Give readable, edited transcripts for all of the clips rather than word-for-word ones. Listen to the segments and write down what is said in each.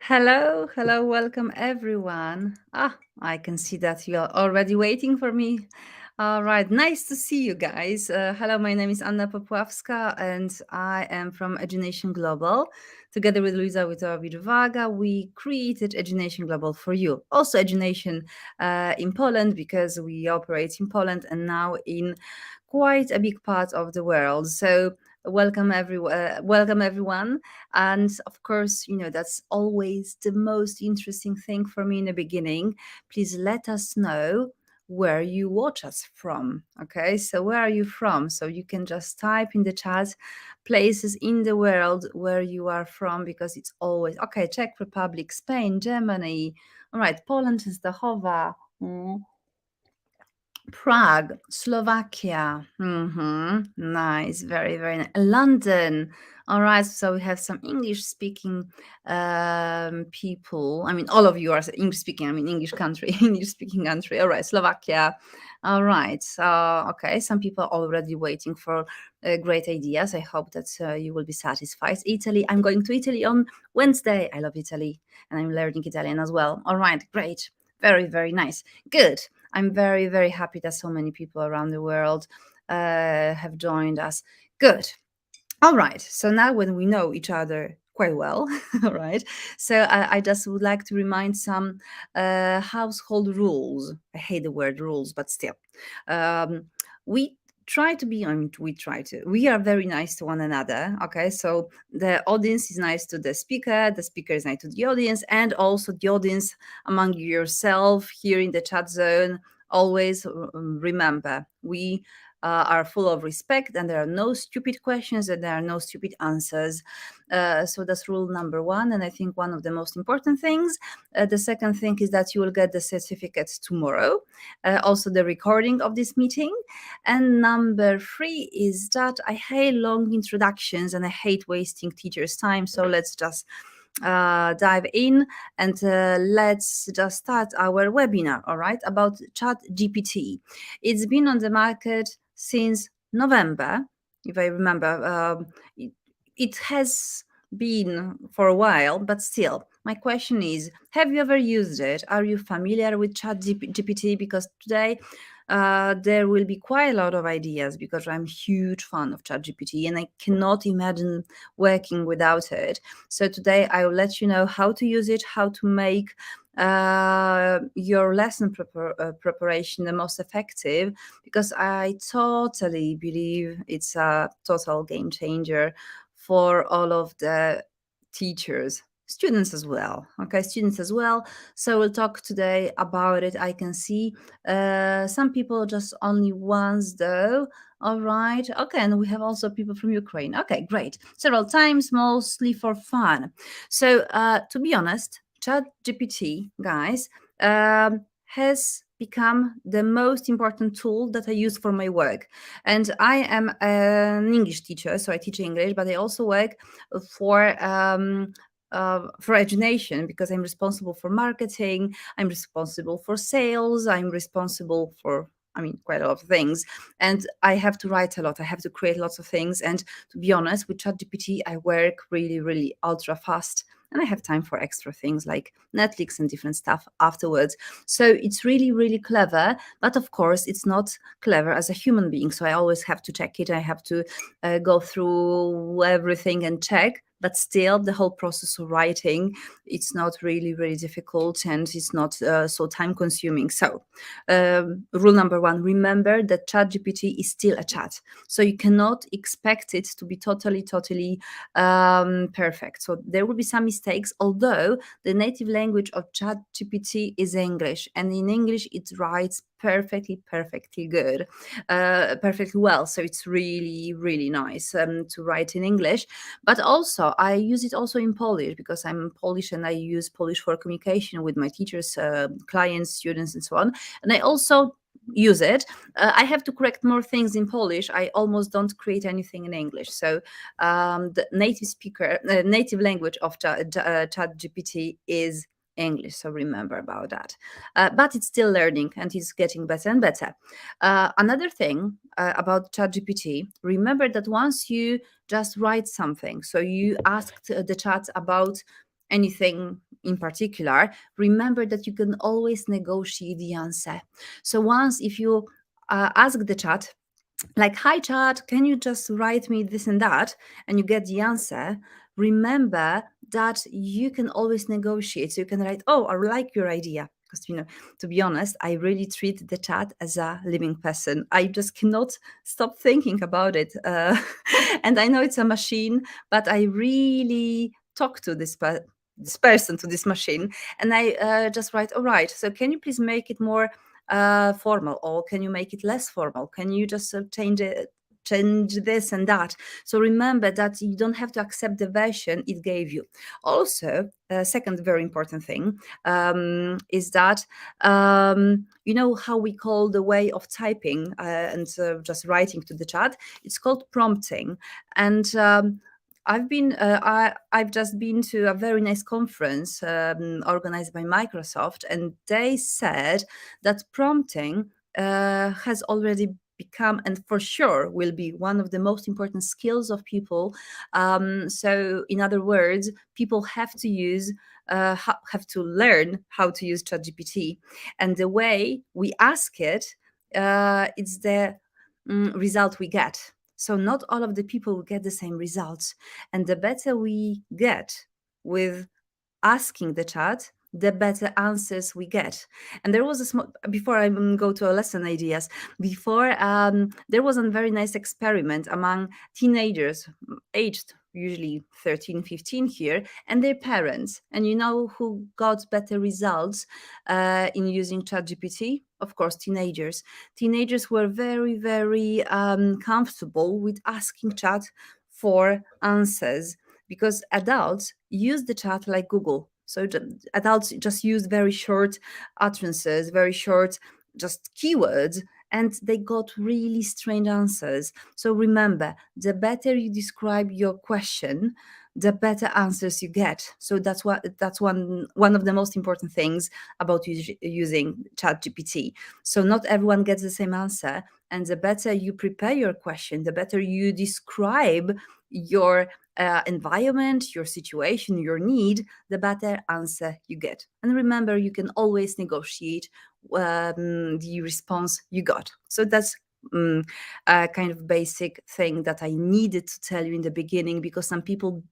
Hello, hello, welcome everyone. I can see that you are already waiting for me. All right, nice to see you guys. Hello, my name is Ania Popławska and I am from Education Global. Together with Luisa Witowa-Widwaga, we created Education Global for you. Also, Education in Poland because we operate in Poland and now in quite a big part of the world. So, welcome everyone. And of course, that's always the most interesting thing for me in the beginning. Please let us know where you watch us from. Okay, so where are you from? So you can just type in the chat places in the world where you are from, because it's always okay. Czech Republic, Spain, Germany. All right, Poland, Częstochowa. Prague, Slovakia. Nice, very, very nice. London. All right, so we have some English speaking people. I mean, all of you are English speaking. I mean, English country, English speaking country. All right, Slovakia. All right. Okay, some people are already waiting for great ideas. I hope that you will be satisfied. Italy. I'm going to Italy on Wednesday. I love Italy and I'm learning Italian as well. All right, great. Very, very nice. Good. I'm very, very happy that so many people around the world have joined us. Good. All right. So now, when we know each other quite well, all right. So I just would like to remind some household rules. I hate the word rules, but still, um, we try to be. I mean, we try to. We are very nice to one another. Okay. So the audience is nice to the speaker. The speaker is nice to the audience, and also the audience among yourself here in the chat zone. Always remember, we are full of respect, and there are no stupid questions and there are no stupid answers. So that's rule number one, and I think one of the most important things. The second thing is that you will get the certificate tomorrow, also the recording of this meeting. And number three is that I hate long introductions and I hate wasting teachers' time. So let's just dive in and let's just start our webinar, all right, about Chat GPT. It's been on the market since November, if I remember. It has been for a while, but still, my question is, have you ever used it? Are you familiar with Chat GPT? Because today there will be quite a lot of ideas, because I'm a huge fan of ChatGPT and I cannot imagine working without it. So today I will let you know how to use it, how to make your lesson preparation the most effective, because I totally believe it's a total game changer for all of the teachers, students as well. Okay, students as well. So we'll talk today about it. I can see some people just only once though. All right. Okay, and we have also people from Ukraine. Okay, great. Several times, mostly for fun. So to be honest, ChatGPT, guys, has become the most important tool that I use for my work. And I am an English teacher, so I teach English, but I also work for education, because I'm responsible for marketing, I'm responsible for sales, I'm responsible for, I mean, quite a lot of things. And I have to write a lot, I have to create lots of things. And to be honest, with ChatGPT, I work really, really ultra fast. And I have time for extra things like Netflix and different stuff afterwards. So it's really, really clever. But of course, it's not clever as a human being. So I always have to check it. I have to go through everything and check. But still, the whole process of writing, it's not really, really difficult, and it's not so time consuming. So rule number one, remember that ChatGPT is still a chat. So you cannot expect it to be totally, totally perfect. So there will be some mistakes, although the native language of ChatGPT is English, and in English it writes perfectly good, perfectly well. So it's really, really nice to write in English. But also I use it also in Polish, because I'm Polish and I use Polish for communication with my teachers, clients, students, and so on. And I also use it. I have to correct more things in Polish. I almost don't create anything in English. So the native language of ChatGPT is English. So remember about that. But it's still learning and it's getting better and better. Another thing about ChatGPT, remember that once you just write something, so you asked the chat about anything in particular, remember that you can always negotiate the answer. So once if you ask the chat, like, hi chat, can you just write me this and that, and you get the answer, remember that you can always negotiate. So you can write, oh, I like your idea. Because, to be honest, I really treat the chat as a living person. I just cannot stop thinking about it. And I know it's a machine, but I really talk to this person, to this machine, and I just write, all right, so can you please make it more formal, or can you make it less formal? Can you just change this and that? So remember that you don't have to accept the version it gave you. Also, second very important thing is that you know how we call the way of typing and just writing to the chat? It's called prompting. And I've just been to a very nice conference organized by Microsoft, and they said that prompting has already become, and for sure will be, one of the most important skills of people. So in other words, people have to use have to learn how to use ChatGPT, and the way we ask it, it's the result we get. So not all of the people will get the same results, and the better we get with asking the chat, the better answers we get. And there was a small, before I go to a lesson ideas, before there was a very nice experiment among teenagers, aged usually 13, 15 here, and their parents. And you know who got better results in using ChatGPT? Of course, teenagers. Teenagers were very, very comfortable with asking chat for answers, because adults use the chat like Google. So adults just use very short utterances, very short just keywords, and they got really strange answers. So remember, the better you describe your question, the better answers you get. So that's one of the most important things about using ChatGPT. So not everyone gets the same answer, and the better you prepare your question, the better you describe your environment, your situation, your need, the better answer you get. And remember, you can always negotiate the response you got. So that's a kind of basic thing that I needed to tell you in the beginning, because some people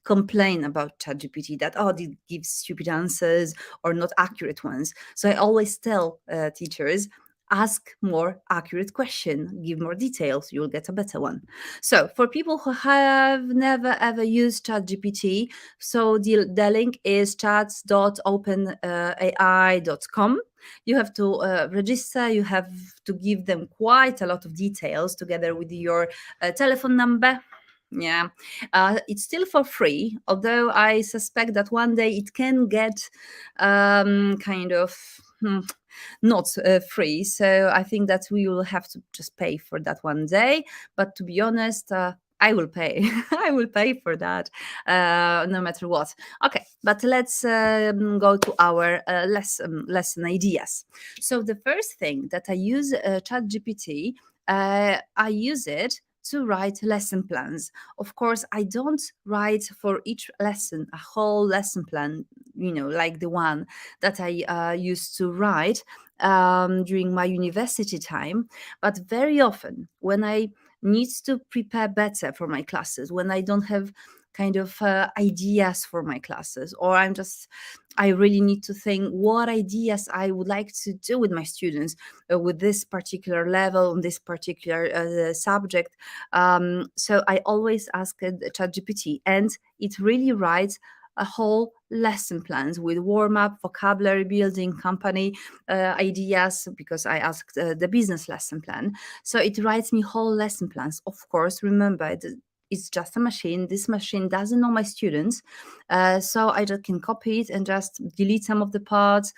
complain about ChatGPT that, oh, it gives stupid answers or not accurate ones. So I always tell teachers, ask more accurate question, give more details, you'll get a better one. So for people who have never ever used ChatGPT, so the link is chats.openai.com. You have to register, you have to give them quite a lot of details together with your telephone number. Yeah, it's still for free, although I suspect that one day it can get kind of not free. So I think that we will have to just pay for that one day. But to be honest, I will pay. I will pay for that, no matter what. Okay, but let's go to our lesson ideas. So the first thing that I use ChatGPT, I use it to write lesson plans. Of course, I don't write for each lesson a whole lesson plan, like the one that I used to write during my university time. But very often, when I need to prepare better for my classes, when I don't have kind of ideas for my classes, or I really need to think what ideas I would like to do with my students with this particular level, on this particular subject. So I always ask ChatGPT, and it really writes a whole lesson plans with warm-up, vocabulary building, company ideas, because I asked the business lesson plan. So it writes me whole lesson plans. Of course, remember, it's just a machine. This machine doesn't know my students. So I just can copy it and just delete some of the parts,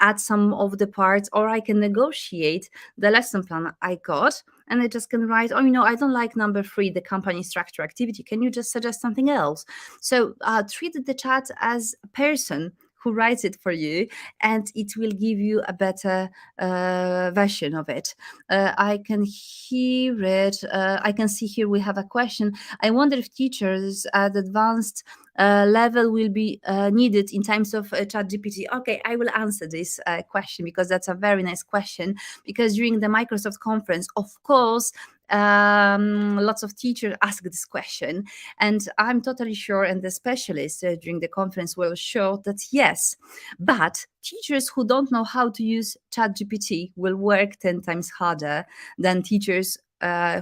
add some of the parts, or I can negotiate the lesson plan I got, and I just can write, oh, I don't like number 3, the company structure activity. Can you just suggest something else? So treat the chat as a person who writes it for you, and it will give you a better version of it. I can hear it. I can see here we have a question. I wonder if teachers at advanced level will be needed in terms of ChatGPT? Okay, I will answer this question because that's a very nice question. Because during the Microsoft conference, of course, lots of teachers ask this question, and I'm totally sure, and the specialists during the conference will show that yes, but teachers who don't know how to use ChatGPT will work 10 times harder than teachers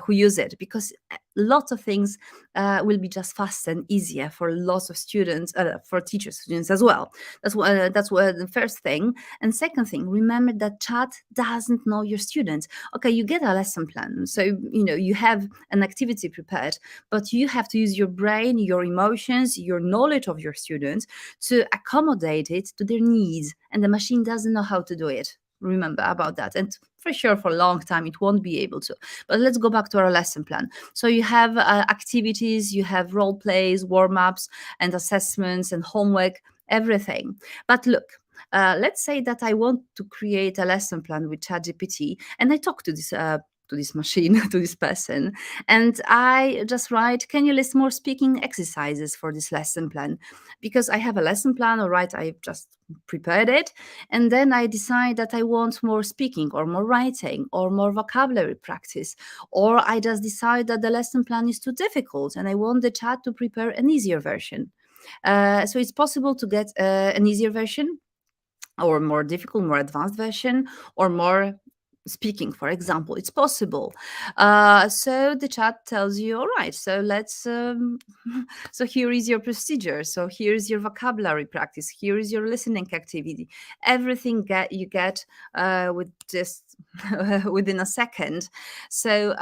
who use it, because lots of things will be just faster and easier for lots of students, for teachers, students as well. That's the first thing. And second thing, remember that chat doesn't know your students. Okay, you get a lesson plan, so you have an activity prepared, but you have to use your brain, your emotions, your knowledge of your students to accommodate it to their needs, and the machine doesn't know how to do it. Remember about that. And for sure, for a long time it won't be able to. But let's go back to our lesson plan. So you have activities, you have role plays, warm-ups, and assessments, and homework, everything. But look, let's say that I want to create a lesson plan with ChatGPT, and I talk to this machine, to this person, and I just write, can you list more speaking exercises for this lesson plan? Because I have a lesson plan, all right, I've just prepared it, and then I decide that I want more speaking or more writing or more vocabulary practice, or I just decide that the lesson plan is too difficult and I want the chat to prepare an easier version. So it's possible to get an easier version, or more difficult, more advanced version, or more speaking, for example. It's possible. So the chat tells you, all right, so let's so here is your procedure, so here is your vocabulary practice, here is your listening activity, everything you get with just within a second. So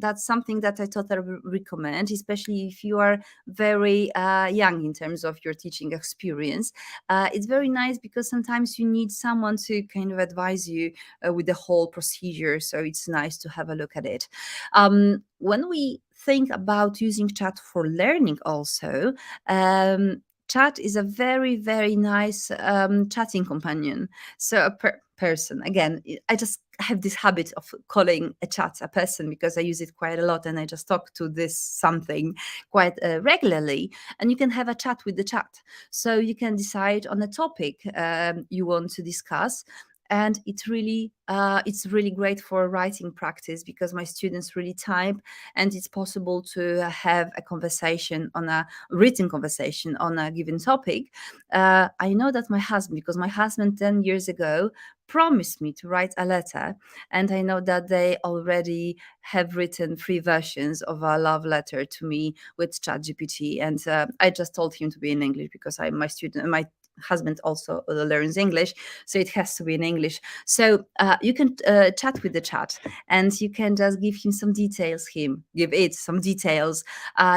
that's something that I totally recommend, especially if you are very young in terms of your teaching experience. It's very nice because sometimes you need someone to kind of advise you with the whole procedure. So it's nice to have a look at it. When we think about using chat for learning also, chat is a very, very nice chatting companion. So a person, again, I just have this habit of calling a chat a person because I use it quite a lot, and I just talk to this something quite regularly. And you can have a chat with the chat. So you can decide on a topic you want to discuss, and it's really great for writing practice because my students really type, and it's possible to have a conversation, on a written conversation on a given topic. I know that my husband, because my husband 10 years ago promised me to write a letter, and I know that they already have written 3 versions of a love letter to me with ChatGPT, and I just told him to be in English because my husband also learns English, so it has to be in English. So you can chat with the chat, and you can just give him some details, give it some details.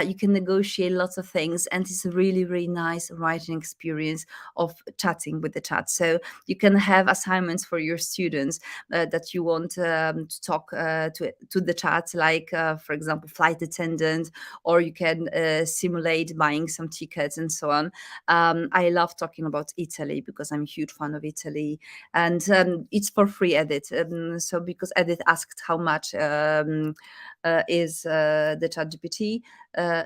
You can negotiate lots of things, and it's a really, really nice writing experience of chatting with the chat. So you can have assignments for your students that you want to talk to the chat, like for example, flight attendant, or you can simulate buying some tickets and so on. I love talking about Italy because I'm a huge fan of Italy, and it's for free, Edit. So because Edit asked how much is the ChatGPT,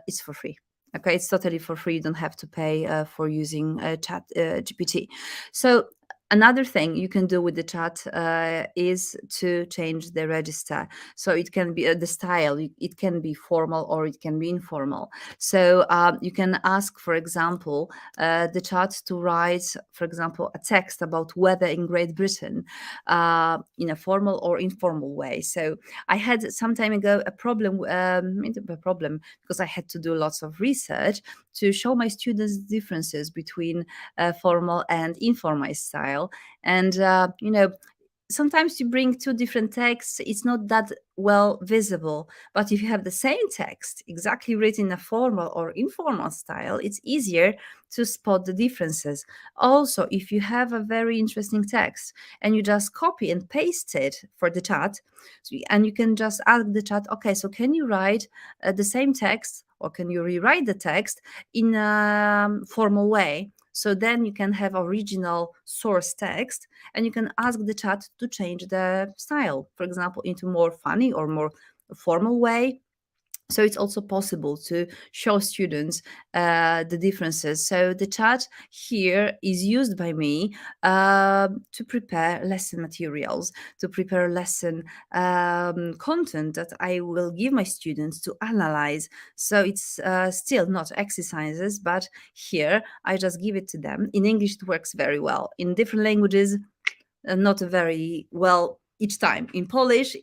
it's for free. Okay, it's totally for free. You don't have to pay for using Chat GPT. So another thing you can do with the chat is to change the register. So it can be the style. It can be formal or it can be informal. So you can ask, for example, the chat to write, for example, a text about weather in Great Britain in a formal or informal way. So I had some time ago a problem because I had to do lots of research to show my students differences between formal and informal style. And sometimes you bring 2 different texts, it's not that well visible. But if you have the same text exactly written in a formal or informal style, it's easier to spot the differences. Also, if you have a very interesting text and you just copy and paste it for the chat, and you can just ask the chat, okay, so can you write the same text, or can you rewrite the text in a formal way? So then you can have original source text, and you can ask the chat to change the style, for example, into more funny or more formal way. So it's also possible to show students the differences. So the chat here is used by me to prepare lesson materials, to prepare lesson content that I will give my students to analyze. So it's still not exercises, but here I just give it to them. In English, it works very well. In different languages, not very well each time. In Polish,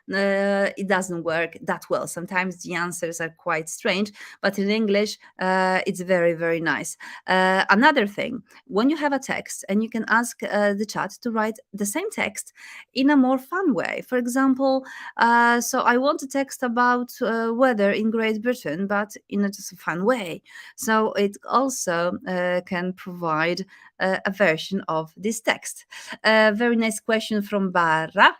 it doesn't work that well. Sometimes the answers are quite strange, but in English, it's very, very nice. Another thing, when you have a text and you can ask the chat to write the same text in a more fun way. For example, so I want a text about weather in Great Britain, but in a just a fun way. So it also can provide a version of this text. A very nice question from Barra.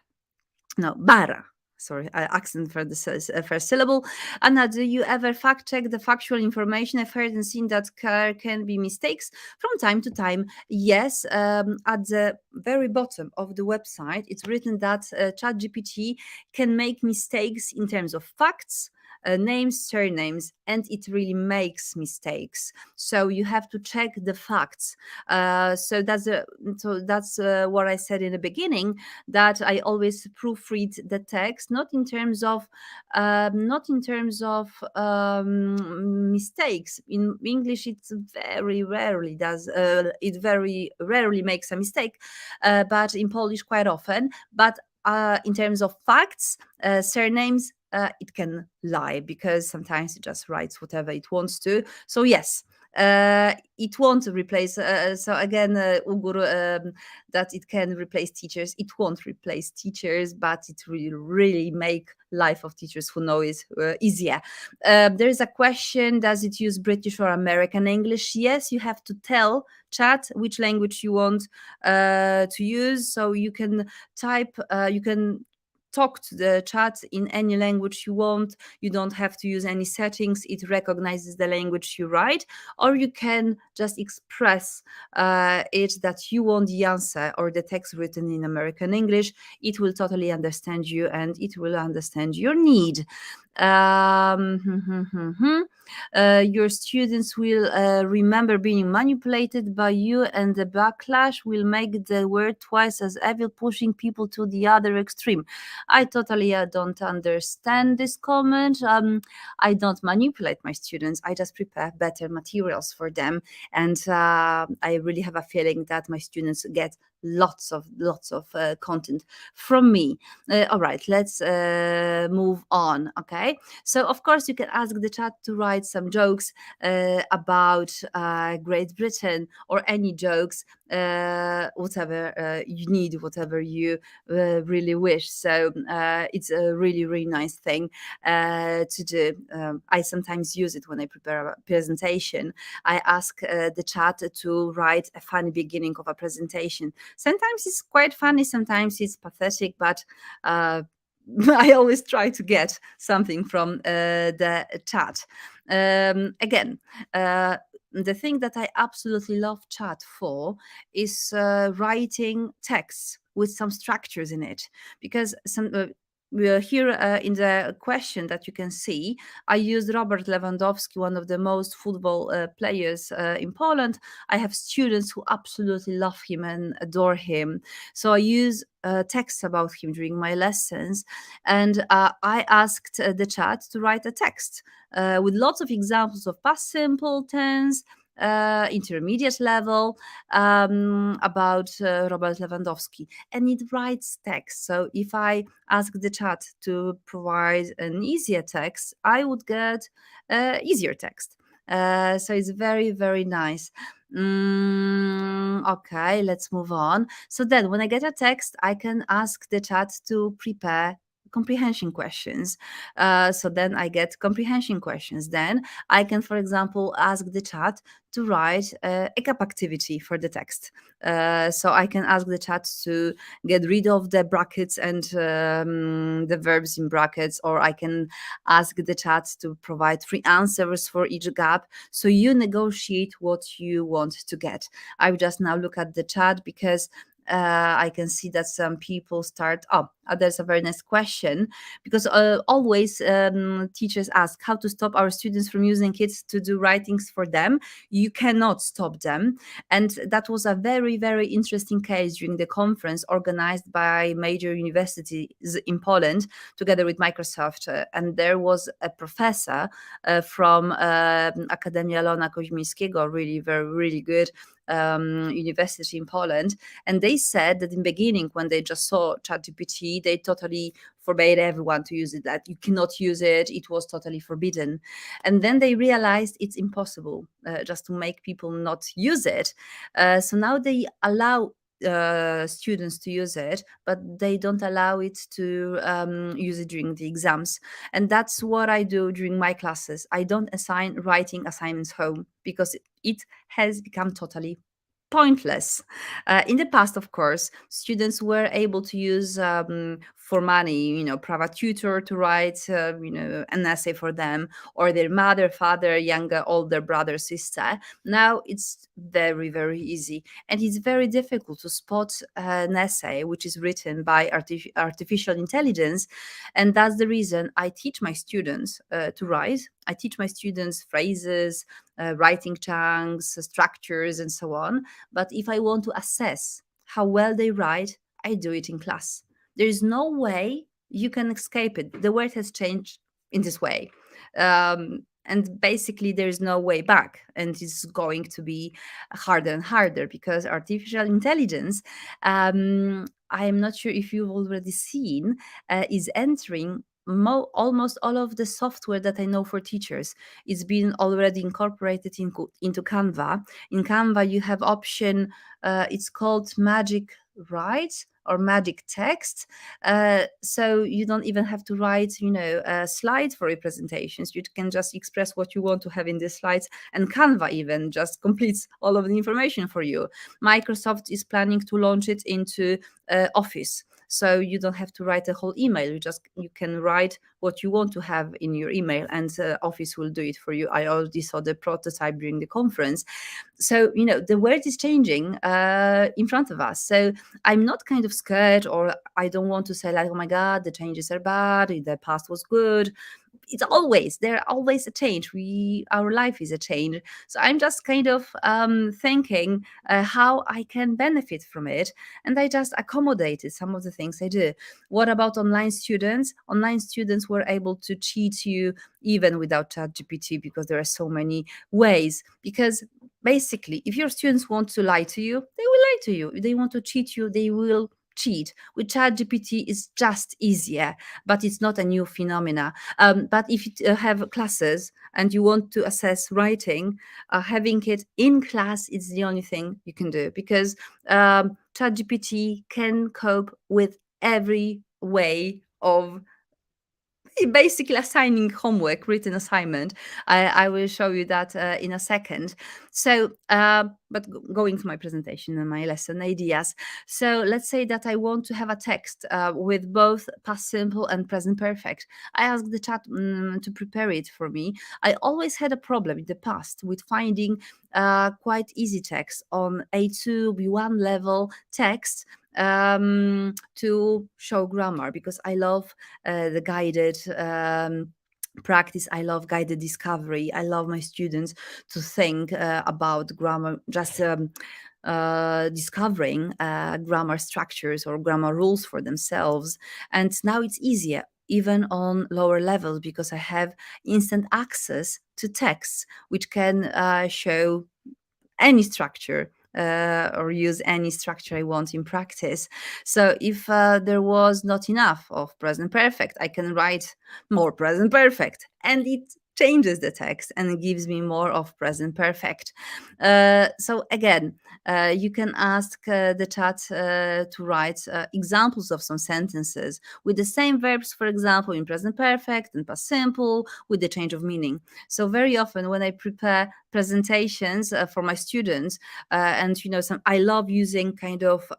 No, Barra. Sorry, I accent for the first syllable. Anna, do you ever fact check the factual information? I've heard and seen that there can be mistakes from time to time. Yes, at the very bottom of the website, it's written that ChatGPT can make mistakes in terms of facts, names, surnames, and it really makes mistakes. So you have to check the facts. So that's what I said in the beginning, that I always proofread the text, not in terms of mistakes. In English, it very rarely makes a mistake, but in Polish quite often. But in terms of facts, surnames, it can lie because sometimes it just writes whatever it wants to. So yes, it won't replace. So again, Ugur, that it can replace teachers. It won't replace teachers, but it will really make life of teachers who know it easier. There is a question: does it use British or American English? Yes, you have to tell chat which language you want to use. So you can type. You can talk to the chat in any language you want. You don't have to use any settings. It recognizes the language you write, or you can just express it that you want the answer or the text written in American English. It will totally understand you and it will understand your need. Your students will remember being manipulated by you, and the backlash will make the word twice as evil, pushing people to the other extreme. I totally don't understand this comment. I don't manipulate my students. I just prepare better materials for them, and I really have a feeling that my students get lots of content from me. All right, let's move on. Okay, so of course you can ask the chat to write some jokes about Great Britain, or any jokes, whatever you need, whatever you really wish. So it's a really, really nice thing to do. I sometimes use it when I prepare a presentation. I ask the chat to write a funny beginning of a presentation. Sometimes it's quite funny, sometimes it's pathetic, but I always try to get something from the chat. Again, the thing that I absolutely love chat for is writing texts with some structures in it, because here in the question that you can see, I used Robert Lewandowski, one of the most football players in Poland. I have students who absolutely love him and adore him. So I use texts about him during my lessons. And I asked the chat to write a text with lots of examples of past simple tense, intermediate level, about Robert Lewandowski, and it writes text. So if I ask the chat to provide an easier text, I would get easier text. So it's very, very nice. Okay, let's move on. So then when I get a text, I can ask the chat to prepare comprehension questions. So then I get comprehension questions. Then I can, for example, ask the chat to write a gap activity for the text. So I can ask the chat to get rid of the brackets and the verbs in brackets, or I can ask the chat to provide 3 answers for each gap. So you negotiate what you want to get. I just now look at the chat because I can see that some people start. Oh, There's a very nice question, because always teachers ask how to stop our students from using it to do writings for them. You cannot stop them. And that was a very, very interesting case during the conference organized by major universities in Poland together with Microsoft. And there was a professor from Akademia Leona Koźmińskiego, really good university in Poland. And they said that in the beginning, when they just saw ChatGPT, they totally forbade everyone to use it, that you cannot use it. It was totally forbidden. And then they realized it's impossible just to make people not use it. So now they allow students to use it, but they don't allow it to use it during the exams. And that's what I do during my classes. I don't assign writing assignments home because it has become totally pointless. In the past, of course, students were able to use for money, private tutor to write, an essay for them, or their mother, father, younger, older brother, sister. Now it's very, very easy, and it's very difficult to spot an essay which is written by artificial intelligence, and that's the reason I teach my students to write. I teach my students phrases, writing chunks, structures, and so on. But if I want to assess how well they write, I do it in class. There is no way you can escape it. The world has changed in this way. And basically, there is no way back. And it's going to be harder and harder because artificial intelligence, I am not sure if you've already seen, is entering almost all of the software that I know for teachers. It's been already incorporated into Canva. In Canva, you have option, it's called Magic Write or Magic Text. So you don't even have to write, slides for your presentations. You can just express what you want to have in the slides, and Canva even just completes all of the information for you. Microsoft is planning to launch it into Office. So you don't have to write a whole email. You can write what you want to have in your email, and Office will do it for you. I already saw the prototype during the conference. So the world is changing in front of us. So I'm not kind of scared, or I don't want to say like, oh my God, the changes are bad, the past was good. There's always a change. Our life is a change. So I'm just kind of thinking how I can benefit from it, and I just accommodated some of the things I do. What about online students? Online students were able to cheat you even without ChatGPT, because there are so many ways. Because basically, if your students want to lie to you, they will lie to you. If they want to cheat you, they will cheat. With ChatGPT, it's just easier, but it's not a new phenomena. But if you have classes and you want to assess writing, having it in class is the only thing you can do, because ChatGPT can cope with every way of basically assigning homework, written assignment. I will show you that in a second. So, but going to my presentation and my lesson ideas. So let's say that I want to have a text with both past simple and present perfect. I asked the chat to prepare it for me. I always had a problem in the past with finding quite easy text on A2, B1 level text to show grammar, because I love the guided practice. I love guided discovery. I love my students to think about grammar, just discovering grammar structures or grammar rules for themselves. And now it's easier even on lower levels, because I have instant access to texts which can show any structure or use any structure I want in practice. So if there was not enough of present perfect, I can write more present perfect, and it changes the text and gives me more of present perfect. So again, you can ask the chat to write examples of some sentences with the same verbs, for example, in present perfect and past simple, with the change of meaning. So very often when I prepare presentations for my students, and I love using kind of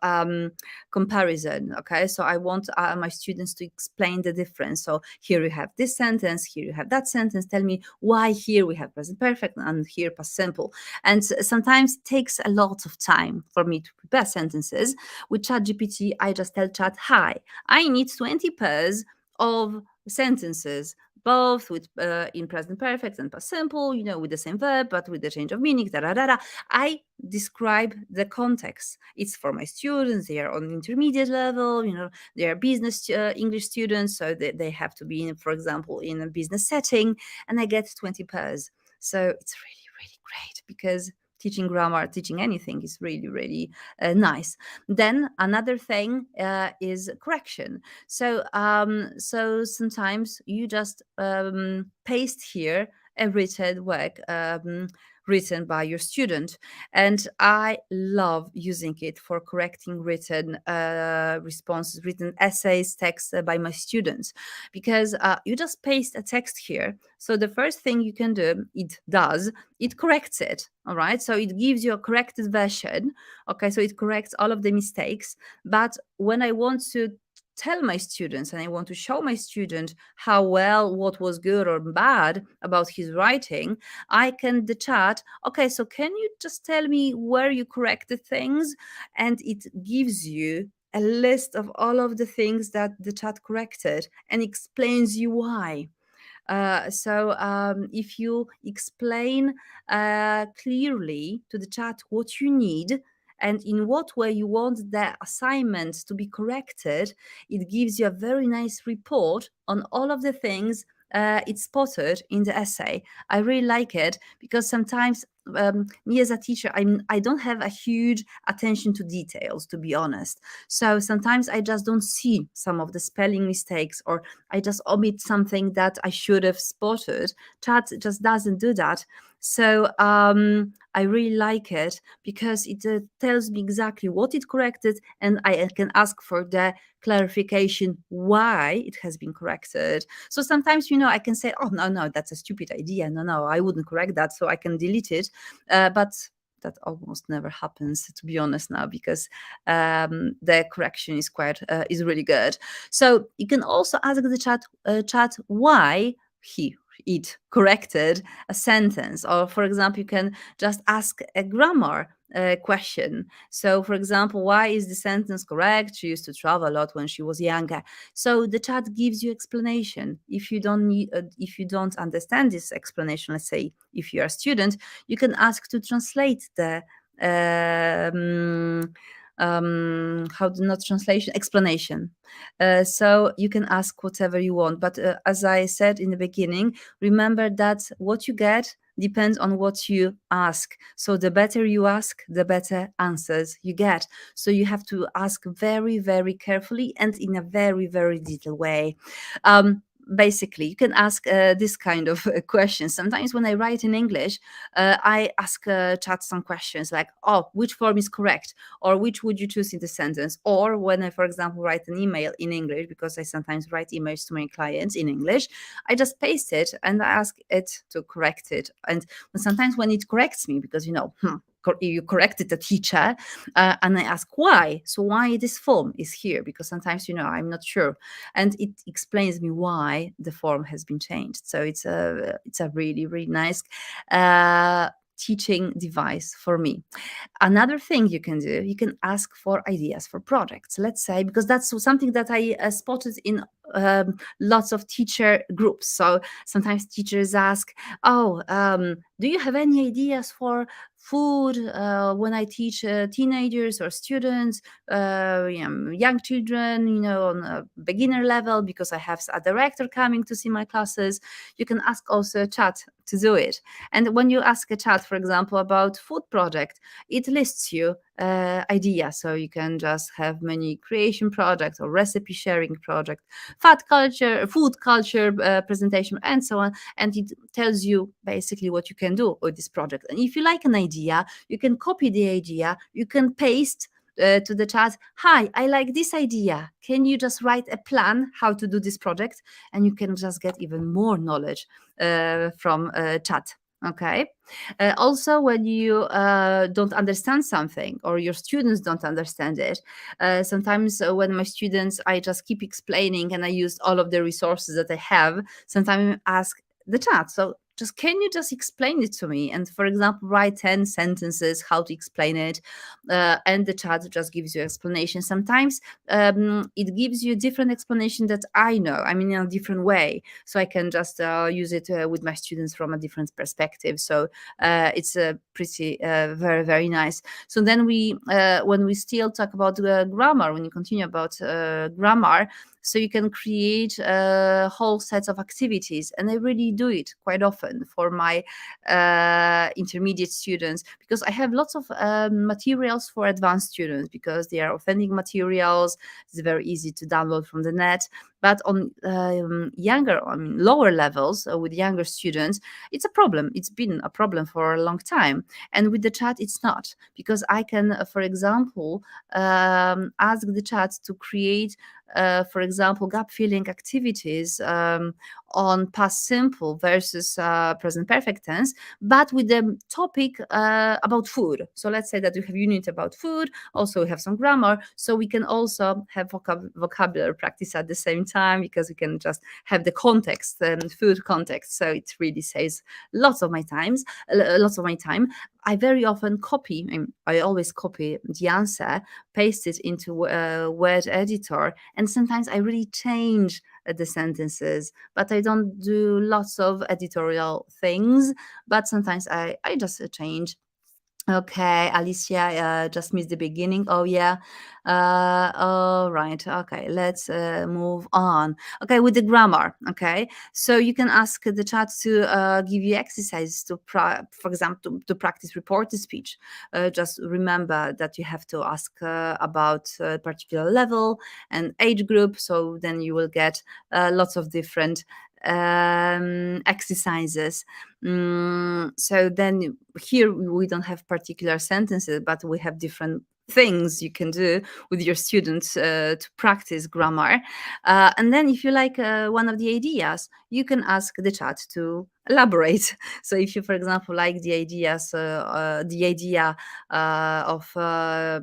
comparison. Okay, so I want my students to explain the difference. So here you have this sentence, here you have that sentence. Tell me why here we have present perfect and here past simple. And sometimes it takes a lot of time for me to prepare sentences. With ChatGPT, I just tell Chat, hi, I need 20 pairs of sentences, both with in present perfect and past simple, with the same verb, but with the change of meaning, da da da da. I describe the context. It's for my students, they are on intermediate level, they are business English students, so they have to be in, for example, in a business setting, and I get 20 pairs. So it's really, really great, because teaching grammar, teaching anything is really, really nice. Then another thing is correction. So sometimes you just paste here a written work written by your student, and I love using it for correcting written responses, written essays, text by my students, because you just paste a text here. So the first thing you can do, it corrects it. All right, so it gives you a corrected version. Okay, so it corrects all of the mistakes. But when I want to tell my students and I want to show my student how well, what was good or bad about his writing, I can the chat, okay, so can you just tell me where you corrected things? And it gives you a list of all of the things that the chat corrected and explains you why. So if you explain clearly to the chat what you need and in what way you want the assignment to be corrected, it gives you a very nice report on all of the things it spotted in the essay. I really like it, because sometimes me as a teacher, I don't have a huge attention to details, to be honest. So sometimes I just don't see some of the spelling mistakes, or I just omit something that I should have spotted. Chat just doesn't do that. So I really like it, because it tells me exactly what it corrected, and I can ask for the clarification why it has been corrected. So sometimes, I can say, oh, no, that's a stupid idea. No, I wouldn't correct that. So I can delete it. But that almost never happens, to be honest, now, because the correction is really good. So you can also ask the chat why it corrected a sentence, or for example, you can just ask a grammar question. So, for example, why is the sentence correct? She used to travel a lot when she was younger. So the chat gives you explanation. If you don't understand this explanation, let's say if you're a student, you can ask to translate the how to not translation explanation. So you can ask whatever you want, but as I said in the beginning, remember that what you get depends on what you ask. So the better you ask, the better answers you get. So you have to ask very, very carefully and in a very, very detailed way. Basically, you can ask this kind of questions. Sometimes when I write in English, I ask chat some questions like, oh, which form is correct? Or which would you choose in the sentence? Or when I, for example, write an email in English, because I sometimes write emails to my clients in English, I just paste it and I ask it to correct it. And sometimes when it corrects me, because, you corrected the teacher, and I ask why. So why this form is here? Because sometimes, I'm not sure. And it explains me why the form has been changed. So it's a really, really nice teaching device for me. Another thing you can do, you can ask for ideas for projects. Let's say, because that's something that I spotted in lots of teacher groups. So sometimes teachers ask, oh, do you have any ideas for food when I teach teenagers or students, young children, on a beginner level, because I have a director coming to see my classes. You can ask also a chat to do it. And when you ask a chat, for example, about food project, it lists you ideas. So you can just have many creation projects or recipe sharing project, food culture presentation, and so on. And it tells you basically what you can do with this project. And if you like an idea, you can copy the idea, you can paste to the chat, hi, I like this idea. Can you just write a plan how to do this project? And you can just get even more knowledge from chat. Okay. Also, when you don't understand something or your students don't understand it, sometimes when my students, I just keep explaining and I use all of the resources that I have. Sometimes I ask the chat, so just can you just explain it to me? And for example, write 10 sentences how to explain it, and the chat just gives you explanation. Sometimes it gives you a different explanation that I know. I mean, in a different way, so I can just use it with my students from a different perspective. So it's pretty very very nice. So then when we still talk about grammar, when you continue about grammar, so you can create whole sets of activities, and I really do it quite often for my intermediate students, because I have lots of materials for advanced students, because they are authentic materials. It's very easy to download from the net. But on younger, I mean lower levels, with younger students, it's a problem. It's been a problem for a long time. And with the chat, it's not, because I can, for example, ask the chat to create, for example, gap filling activities on past simple versus present perfect tense, but with the topic about food. So let's say that we have unit about food, also we have some grammar, so we can also have vocabulary practice at the same time, because we can just have the context and food context. So it really saves lots of my time. I very often copy, I always copy the answer, paste it into a word editor, and sometimes I really change the sentences, but I don't do lots of editorial things, but sometimes I just change. Okay, Alicia, just missed the beginning. Oh, yeah. All right. Okay, let's move on. Okay, with the grammar. Okay, so you can ask the chat to give you exercises to, for example, to practice reported speech. Just remember that you have to ask about a particular level and age group. So then you will get lots of different exercises. So then here we don't have particular sentences, but we have different things you can do with your students to practice grammar. And then if you like one of the ideas, you can ask the chat to elaborate. So if you, for example, like the idea of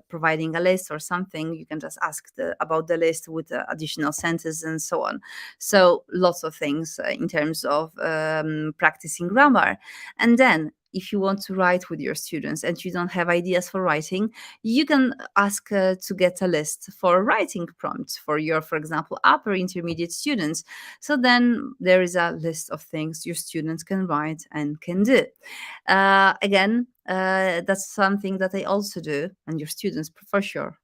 providing a list or something, you can just ask about the list with additional sentences and so on. So lots of things in terms of practicing grammar. And then if you want to write with your students and you don't have ideas for writing, you can ask to get a list for writing prompts for your, for example, upper intermediate students. So then there is a list of things your students can write and can do. Again, that's something that I also do, and your students for sure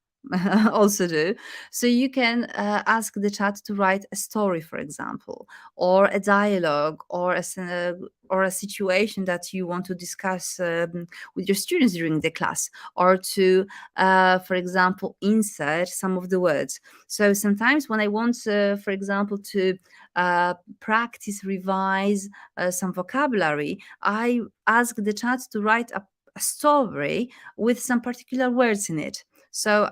also do. So you can ask the chat to write a story, for example, or a dialogue, or a situation that you want to discuss with your students during the class, or to, for example, insert some of the words. So sometimes when I want, for example, to practice, revise some vocabulary, I ask the chat to write a story with some particular words in it. So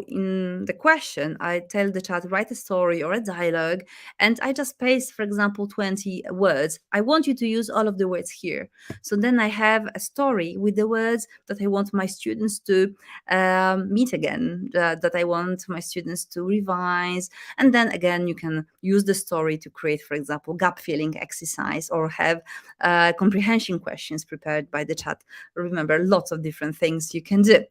in the question, I tell the chat, write a story or a dialogue, and I just paste, for example, 20 words. I want you to use all of the words here. So then I have a story with the words that I want my students to meet again, that I want my students to revise. And then again, you can use the story to create, for example, gap filling exercise, or have comprehension questions prepared by the chat. Remember, lots of different things you can do.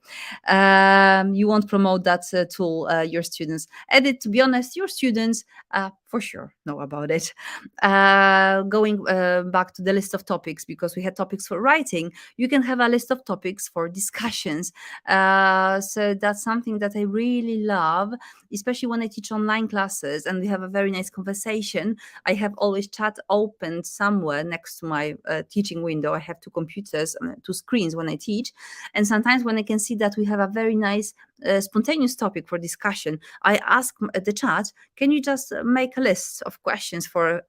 You won't promote that tool, your students. And to be honest, your students for sure know about it. Going back to the list of topics, because we had topics for writing, you can have a list of topics for discussions. So that's something that I really love, especially when I teach online classes and we have a very nice conversation. I have always chat opened somewhere next to my teaching window. I have two computers, two screens when I teach. And sometimes when I can see that we have a very nice spontaneous topic for discussion, I ask the chat, can you just make a list of questions for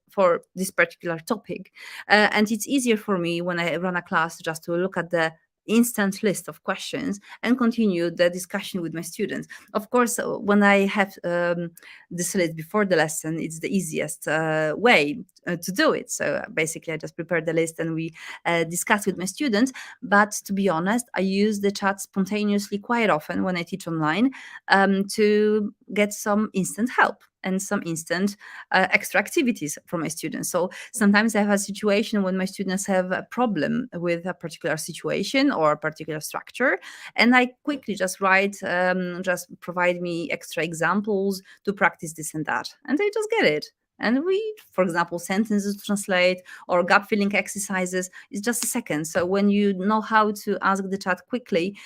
this particular topic? And it's easier for me when I run a class just to look at the instant list of questions and continue the discussion with my students. Of course, when I have this list before the lesson, it's the easiest way to do it. So basically, I just prepare the list and we discuss with my students. But to be honest, I use the chat spontaneously quite often when I teach online to get some instant help and some instant extra activities from my students. So sometimes I have a situation when my students have a problem with a particular situation or a particular structure, and I quickly just write, just provide me extra examples to practice this and that, and they just get it. And we, for example, sentences to translate or gap filling exercises, it's just a second. So when you know how to ask the chat quickly,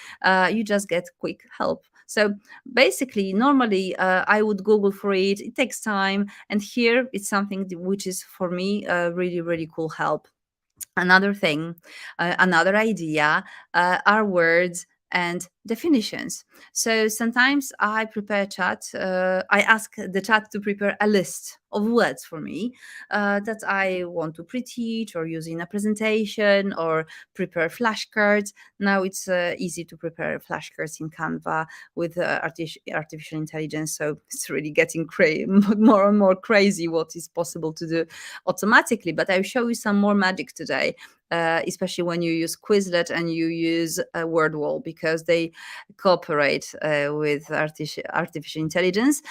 you just get quick help. So basically, normally I would Google for it. It takes time. And here it's something which is for me really, really cool help. Another thing, another idea are words and definitions. So sometimes I prepare chat, I ask the chat to prepare a list of words for me that I want to pre-teach or use in a presentation or prepare flashcards. Now it's easy to prepare flashcards in Canva with artificial intelligence. So it's really getting more and more crazy what is possible to do automatically. But I'll show you some more magic today. Especially when you use Quizlet and you use Wordwall, because they cooperate with artificial intelligence.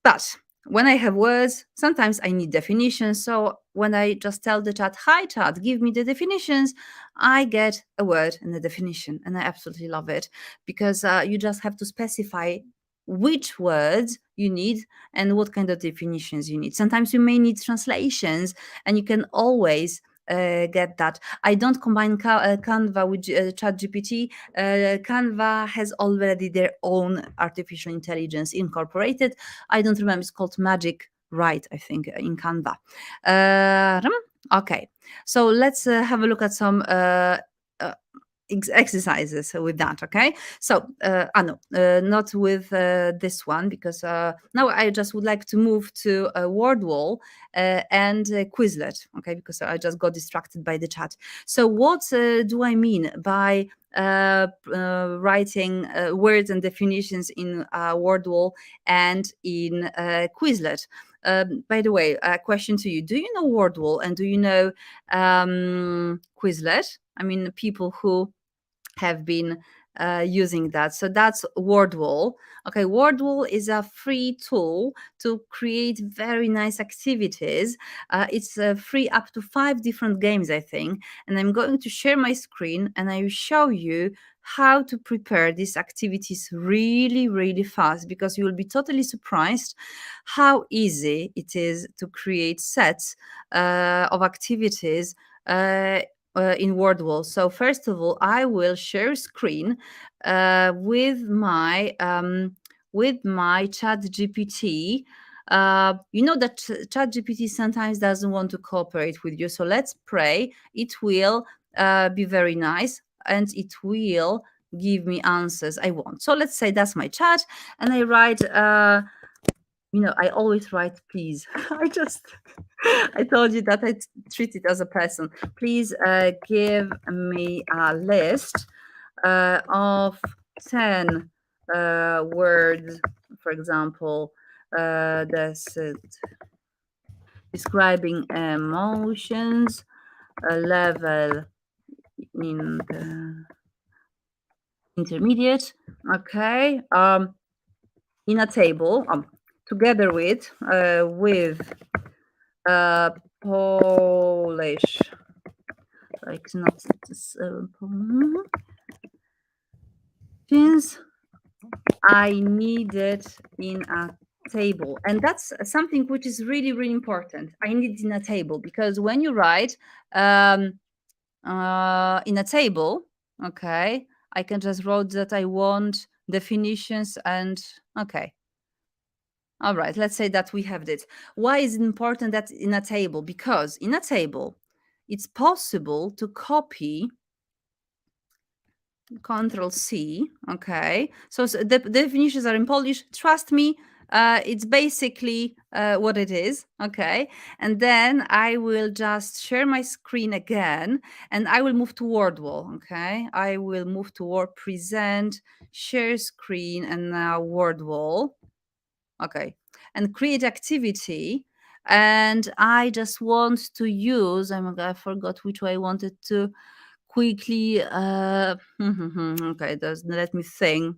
But when I have words, sometimes I need definitions. So when I just tell the chat, "Hi chat, give me the definitions," I get a word and a definition. And I absolutely love it, because you just have to specify which words you need and what kind of definitions you need. Sometimes you may need translations, and you can always get that. I don't combine Canva with ChatGPT. Canva has already their own artificial intelligence incorporated. I don't remember, it's called Magic Write, I think, in Canva. Okay, so let's have a look at some uh, exercises with that. Okay, so no, not with this one, because now I just would like to move to Wordwall and Quizlet. Okay, because I just got distracted by the chat. So what do I mean by writing words and definitions in Wordwall and in Quizlet? By the way, a question to you: do you know Wordwall and do you know Quizlet? I mean, people who have been using that. So that's Wordwall. Okay, Wordwall is a free tool to create very nice activities. It's free up to 5 different games, I think. And I'm going to share my screen and I will show you how to prepare these activities really, really fast, because you will be totally surprised how easy it is to create sets of activities in Wordwall. So first of all, I will share screen with my Chat GPT. You know that Chat GPT sometimes doesn't want to cooperate with you. So let's pray it will be very nice and it will give me answers I want. So let's say that's my chat, and I write. I always write please. I told you that I treat it as a person. Please give me a list of 10 words, for example, that's describing emotions, level in the intermediate. Okay. In a table, together with Polish, like not since I need it in a table. And that's something which is really, really important. I need it in a table, because when you write in a table, okay, I can just write that I want definitions and okay. All right, let's say that we have this. Why is it important that in a table? Because in a table, it's possible to copy, Control C, okay? So the definitions are in Polish. Trust me, It's basically what it is, okay? And then I will just share my screen again, and I will move to Wordwall, okay? I will move to Word Present, share screen, and now Wordwall, okay? And create activity. And I just want to use, oh my God, I forgot which way I wanted to quickly, okay, let me think.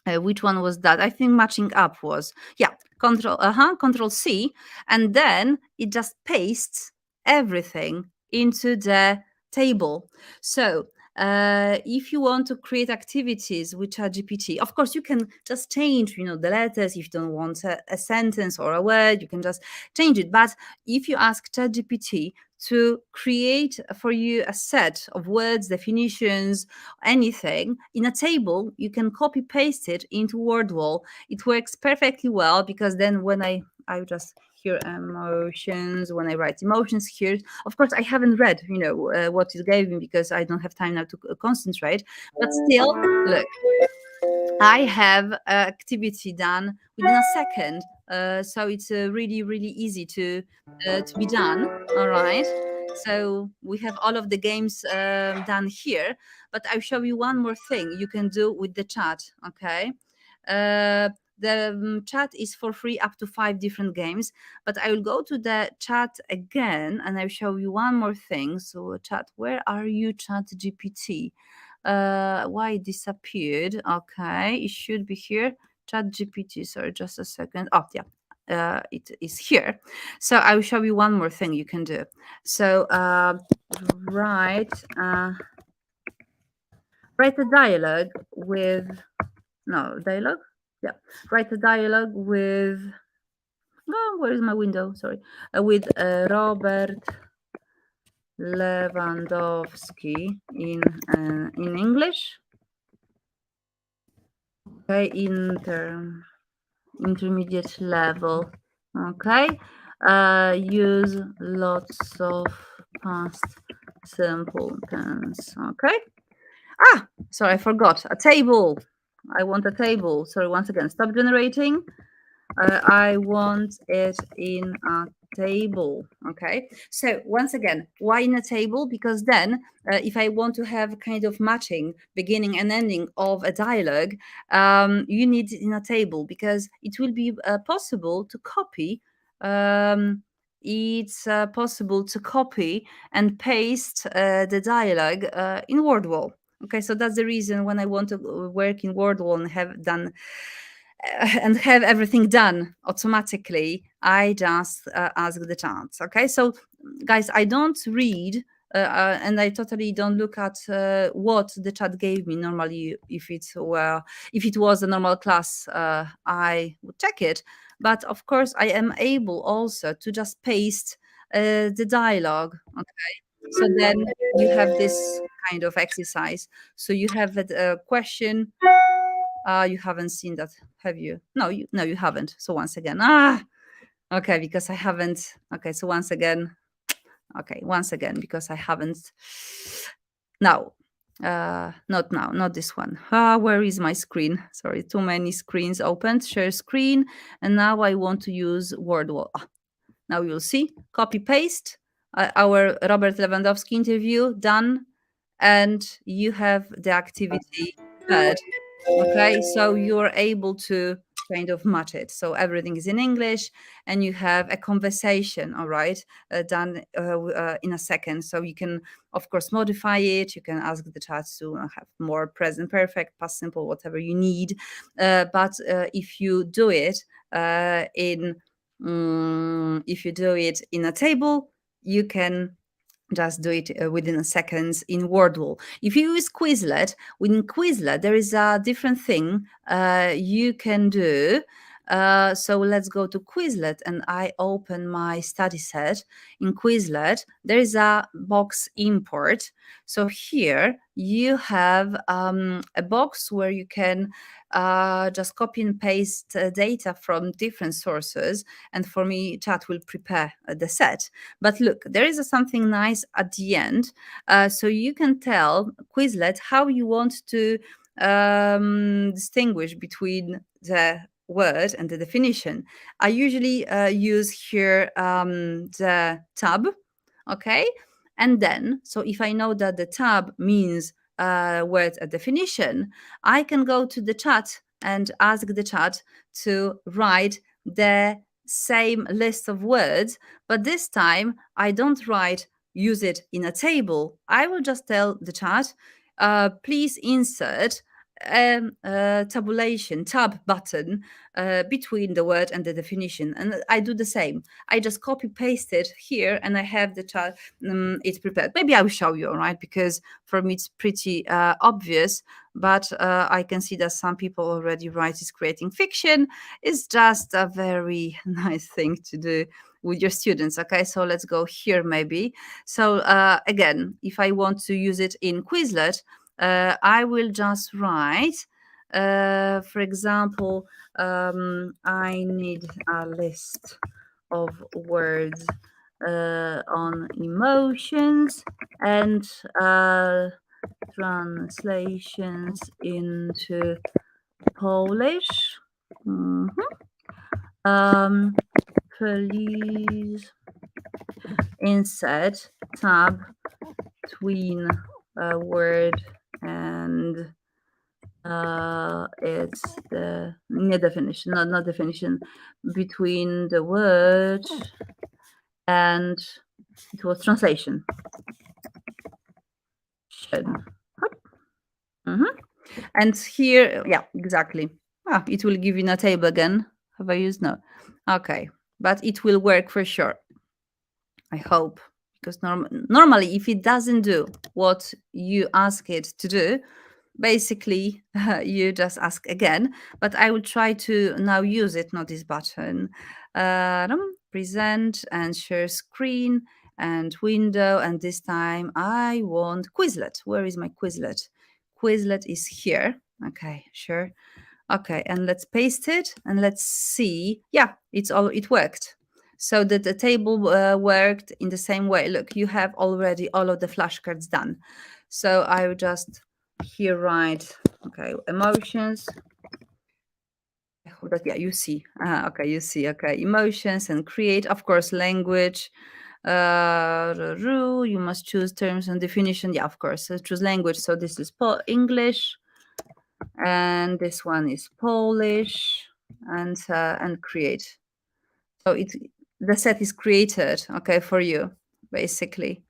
Which one was that? I think matching up was, yeah, control C, and then it just pastes everything into the table. So if you want to create activities with ChatGPT, of course you can just change, the letters. If you don't want a sentence or a word, you can just change it. But if you ask ChatGPT to create for you a set of words, definitions, anything in a table, you can copy paste it into Wordwall. It works perfectly well, because then when I just hear emotions, when I write emotions here, of course I haven't read what it gave me, because I don't have time now to concentrate, but still, look, I have activity done within a second. So it's really, really easy to be done. All right. So we have all of the games done here, but I'll show you one more thing you can do with the chat. Okay. Uh, the chat is for free up to 5 different games, but I will go to the chat again and I'll show you one more thing. So, chat, where are you, Chat GPT? Why it disappeared? Okay, it should be here. Chat GPT. Sorry, just a second. Oh, yeah. It is here. So I will show you one more thing you can do. So write uh, write a dialogue with dialogue. Yeah, write a dialogue with. Oh, where is my window? Sorry, with Robert Lewandowski in English. Okay, intermediate level. Okay, use lots of past simple tense. Okay. Sorry, I forgot a table. I want a table. Sorry, once again, stop generating. I want it in a table. Okay. So once again, why in a table? Because then if I want to have kind of matching beginning and ending of a dialogue, you need it in a table, because it will be possible to copy. It's possible to copy and paste the dialogue in Wordwall. Okay, so that's the reason when I want to work in Wordwall and have everything done automatically, I just ask the chat. Okay, so guys, I don't read and I totally don't look at what the chat gave me. Normally, if it was a normal class, I would check it. But of course, I am able also to just paste the dialogue. Okay, so then you have this kind of exercise. So you have a question. You haven't seen that, have you? No, you haven't. So once again, okay, because I haven't. Okay, so once again, because I haven't. Now, not now, not this one. Where is my screen? Sorry, too many screens opened. Share screen, and now I want to use Wordwall. Now you'll see. Copy paste. Our Robert Lewandowski interview done, and you have the activity heard. Okay, so you're able to kind of match it. So everything is in English, and you have a conversation, all right, done in a second. So you can, of course, modify it. You can ask the chat to have more present perfect, past simple, whatever you need. But if you do it if you do it in a table, you can just do it within a seconds in Wordwall. If you use Quizlet, within Quizlet, there is a different thing you can do. So let's go to Quizlet, and I open my study set. In Quizlet, there is a box import. So here you have a box where you can just copy and paste data from different sources. And for me, chat will prepare the set. But look, there is something nice at the end. So you can tell Quizlet how you want to distinguish between the word and the definition, I usually use here the tab, okay? And then, so if I know that the tab means word a definition, I can go to the chat and ask the chat to write the same list of words, but this time I don't write use it in a table. I will just tell the chat, please insert tabulation tab button between the word and the definition, and I do the same. I just copy paste it here and I have the chat. It's prepared. Maybe I will show you, all right, because for me it's pretty obvious, but I can see that some people already write is creating fiction. It's just a very nice thing to do with your students. Okay, so let's go here maybe. So again, if I want to use it in Quizlet, I will just write, for example, I need a list of words on emotions and translations into Polish. Mhm. Please insert tab between a word and it's the definition, not definition, between the word and it was translation. And here, yeah, exactly. It will give you a table again. Have I used? No. Okay, but it will work for sure. I hope, because normally if it doesn't do what you ask it to do, basically you just ask again. But I will try to now use it, not this button. Present and share screen and window, and this time I want Quizlet. Where is my Quizlet? Quizlet is here. Okay, sure. Okay, and let's paste it and let's see. Yeah, it worked. So that the table worked in the same way. Look, you have already all of the flashcards done. So I will just here write, okay, emotions. I hope that, yeah, you see. Okay, you see. Okay, emotions and create, of course, language. You must choose terms and definition. Yeah, of course. So choose language. So this is English, and this one is Polish, and create. So the set is created, okay, for you, basically,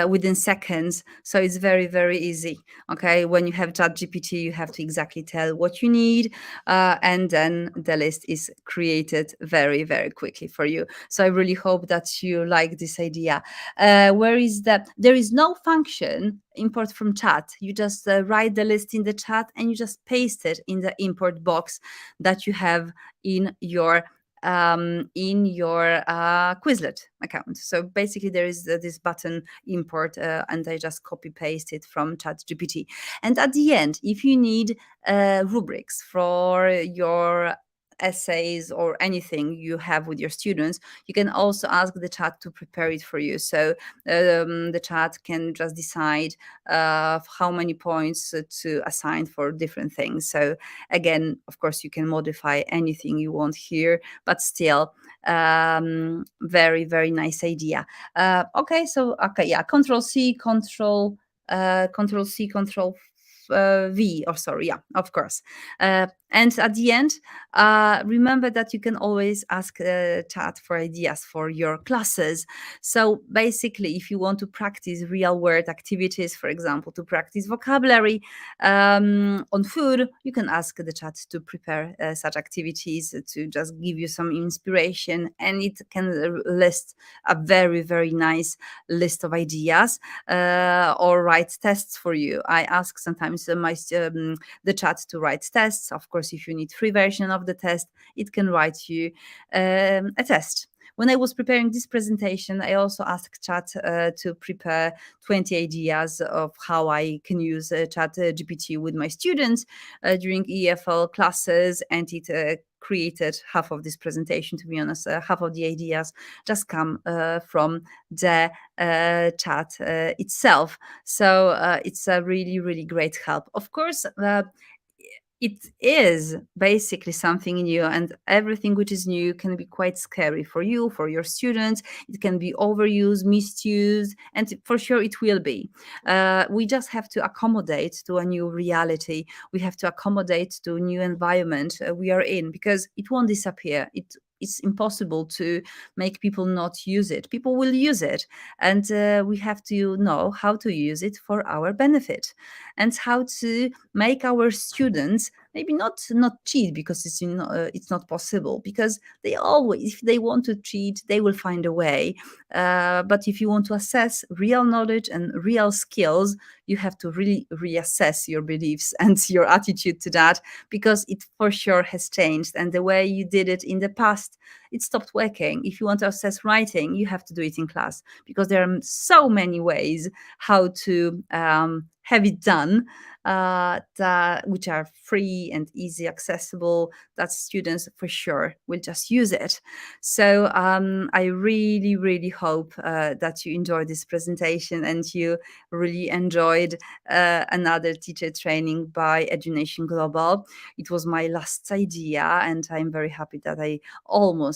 within seconds. So it's very, very easy. Okay, when you have ChatGPT, you have to exactly tell what you need, and then the list is created very, very quickly for you. So I really hope that you like this idea. Where is that? There is no function import from chat. You just write the list in the chat and you just paste it in the import box that you have in your Quizlet account. So basically there is this button import, and I just copy paste it from ChatGPT. And at the end, if you need rubrics for your essays or anything you have with your students, you can also ask the chat to prepare it for you. So the chat can just decide how many points to assign for different things. So again, of course, you can modify anything you want here, but still very, very nice idea. Okay, yeah, Control C, Control C, Control V, or sorry, yeah, of course. And at the end, remember that you can always ask chat for ideas for your classes. So basically, if you want to practice real world activities, for example, to practice vocabulary on food, you can ask the chat to prepare such activities to just give you some inspiration, and it can list a very, very nice list of ideas, or write tests for you. I ask sometimes the chat to write tests. Of course, if you need free version of the test, it can write you a test. When I was preparing this presentation, I also asked chat to prepare 20 ideas of how I can use chat GPT with my students during EFL classes, and it created half of this presentation. To be honest, half of the ideas just come from the chat itself. So it's a really, really great help. Of course, It is basically something new, and everything which is new can be quite scary for you, for your students. It can be overused, misused, and for sure it will be. We just have to accommodate to a new reality. We have to accommodate to a new environment we are in, because it won't disappear. It's impossible to make people not use it. People will use it, and we have to know how to use it for our benefit, and how to make our students maybe not cheat, because it's not possible, because they always, if they want to cheat, they will find a way. But if you want to assess real knowledge and real skills, you have to really reassess your beliefs and your attitude to that, because it for sure has changed, and the way you did it in the past, it stopped working. If you want to assess writing, you have to do it in class, because there are so many ways how to have it done, which are free and easy accessible, that students for sure will just use it. So I really, really hope that you enjoyed this presentation, and you really enjoyed another teacher training by Education Global. It was my last idea, and I'm very happy that I almost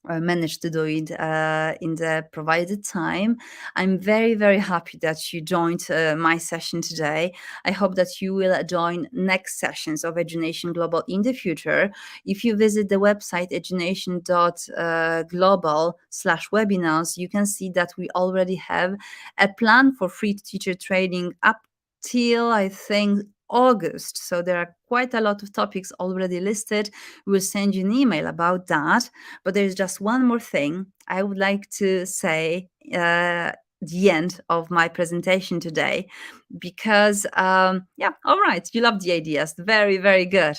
managed to do it in the provided time. I'm very, very happy that you joined my session today. I hope that you will join next sessions of Education Global in the future. If you visit the website education.global/webinars, you can see that we already have a plan for free teacher training up till, I think, August. So there are quite a lot of topics already listed. We'll send you an email about that. But there's just one more thing I would like to say the end of my presentation today, because yeah, all right, you love the ideas, very, very good.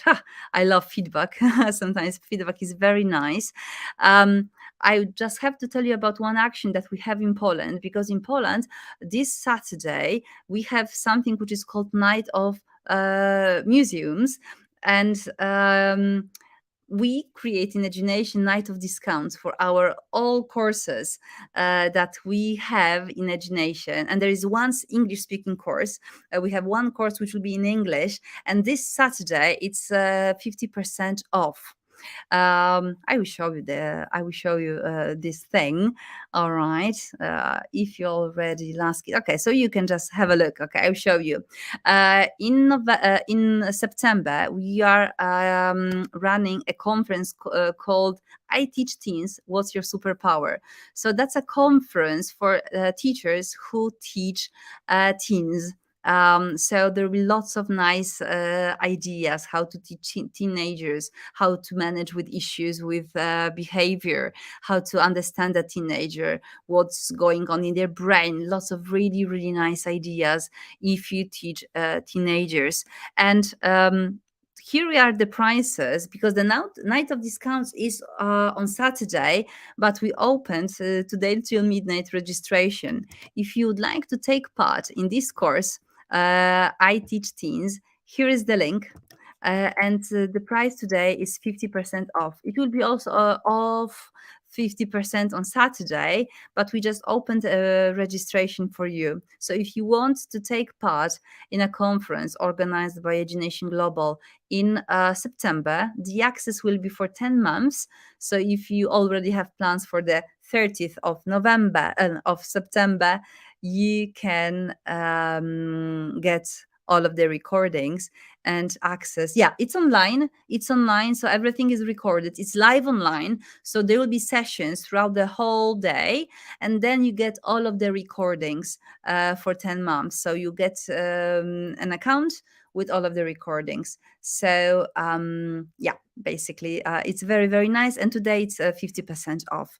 I love feedback. Sometimes feedback is very nice. I just have to tell you about one action that we have in Poland, because in Poland this Saturday we have something which is called Night of Museums, and we create in Education Night of discounts for our all courses that we have in Education. And there is one English speaking course. We have one course which will be in English, and this Saturday it's 50% off. I will show you this thing. All right. If you already last it, okay, so you can just have a look. Okay, I'll show you. In September we are running a conference called I Teach Teens, What's Your Superpower? So that's a conference for teachers who teach teens. So there will be lots of nice ideas how to teach teenagers, how to manage with issues with behavior, how to understand a teenager, what's going on in their brain. Lots of really, really nice ideas if you teach teenagers. And here we are the prices, because the night of discounts is on Saturday, but we opened today till midnight registration. If you would like to take part in this course, I Teach Teens, here is the link. And the price today is 50% off. It will be also off 50% on Saturday, but we just opened a registration for you. So if you want to take part in a conference organized by Education Global in September, the access will be for 10 months. So if you already have plans for the 30th of November and of September, you can get all of the recordings and access. Yeah, it's online. It's online, so everything is recorded. It's live online, so there will be sessions throughout the whole day, and then you get all of the recordings for 10 months. So you get an account with all of the recordings. So yeah, basically it's very, very nice, and today it's 50% off.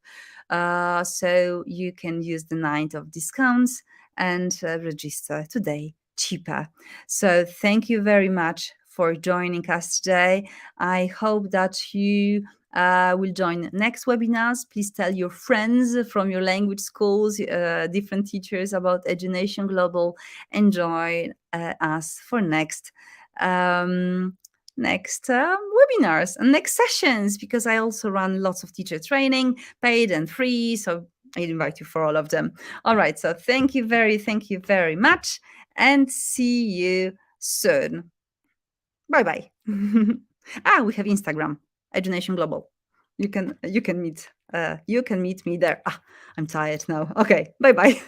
So you can use the night of discounts and register today cheaper. So thank you very much for joining us today. I hope that you will join next webinars. Please tell your friends from your language schools, different teachers about Education Global, and join us for next webinars and next sessions, because I also run lots of teacher training, paid and free. So I invite you for all of them. All right. So thank you very much, and see you soon. Bye bye. We have Instagram, Education Global. You can meet me there. I'm tired now. Okay, bye bye.